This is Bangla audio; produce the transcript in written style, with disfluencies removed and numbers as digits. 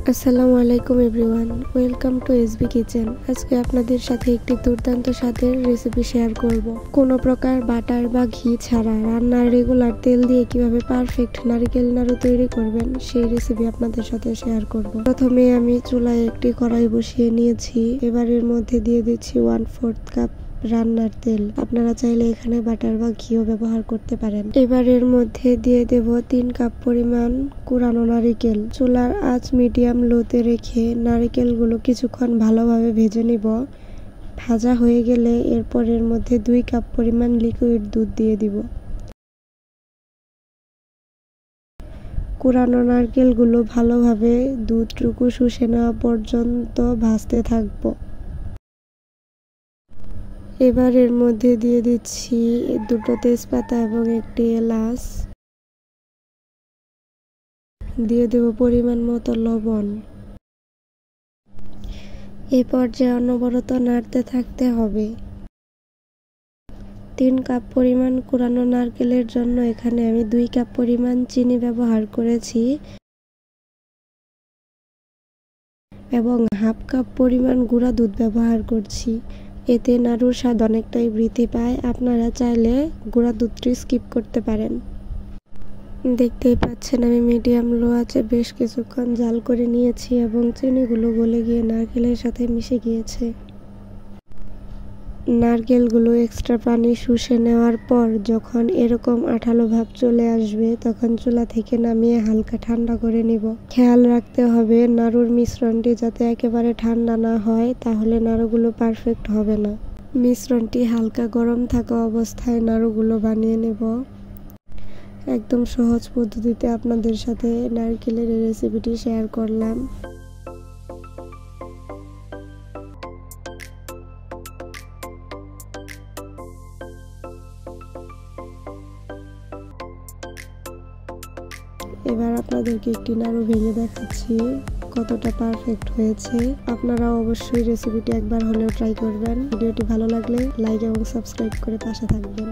আসসালামু আলাইকুম everyone, welcome to SB kitchen. আজকে আপনাদের সাথে একটি দুর্দান্ত স্বাদের রেসিপি শেয়ার করব। কোনো প্রকার বাটার বা ঘি ছাড়া রান্নার রেগুলার তেল দিয়ে কিভাবে পারফেক্ট নারকেল নাড়ু তৈরি করবেন সেই রেসিপি আপনাদের সাথে শেয়ার করব। প্রথমে আমি চুলায় একটি কড়াই বসিয়ে নিয়েছি। এবার এর মধ্যে দিয়ে দিচ্ছি 1/4 কাপ রান্নার তেল। আপনারা চাইলে এখানে বাটার বা ঘিও ব্যবহার করতে পারেন। এবার এর মধ্যে দিয়ে দেব 3 কাপ পরিমাণ কুড়ানো নারিকেল। চুলার আঁচ মিডিয়াম লোতে রেখে নারিকেলগুলো কিছুক্ষণ ভালোভাবে ভেজে নিব। ভাজা হয়ে গেলে এরপর এর মধ্যে 2 কাপ পরিমাণ লিকুইড দুধ দিয়ে দিব। কুড়ানো নারকেলগুলো ভালোভাবে দুধটুকু শুষে নেওয়া পর্যন্ত ভাজতে থাকবো। এবার এর মধ্যে দিয়ে দিচ্ছি 2টো তেজপাতা এবং একটি এলাচ। দিয়ে দেব পরিমাণ মতো লবণ। এই পর্যায়ে অনবরত নাড়তে থাকতে হবে। 3 কাপ পরিমাণ কুড়ানো নারকেলের জন্য এখানে আমি 2 কাপ পরিমাণ চিনি ব্যবহার করেছি এবং হাফ কাপ পরিমাণ গুঁড়া দুধ ব্যবহার করছি। এতে নাড়ুর স্বাদ অনেকটাই বৃদ্ধি পায়। আপনারা চাইলে গুঁড়া দুধটি স্কিপ করতে পারেন। দেখতেই পাচ্ছেন আমি মিডিয়াম লো আঁচে বেশ কিছুক্ষণ জাল করে নিয়েছি এবং চিনিগুলো গলে গিয়ে নারকেলের সাথে মিশে গিয়েছে। নারকেলগুলো এক্সট্রা পানি শুষে নেওয়ার পর যখন এরকম আঠালো ভাব চলে আসবে তখন চুলা থেকে নামিয়ে হালকা ঠান্ডা করে নিব। খেয়াল রাখতে হবে নাড়ুর মিশ্রণটি যাতে একেবারে ঠান্ডা না হয়, তাহলে নাড়ুগুলো পারফেক্ট হবে না। মিশ্রণটি হালকা গরম থাকা অবস্থায় নাড়ুগুলো বানিয়ে নেব। একদম সহজ পদ্ধতিতে আপনাদের সাথে নারকেলের এই রেসিপিটি শেয়ার করলাম। এবার আপনাদেরকে একটি নাড়ু ভেঙে দেখাচ্ছি কতটা পারফেক্ট হয়েছে। আপনারা অবশ্যই রেসিপিটি একবার হলেও ট্রাই করবেন। ভিডিওটি ভালো লাগলে লাইক এবং সাবস্ক্রাইব করে পাশে থাকবেন।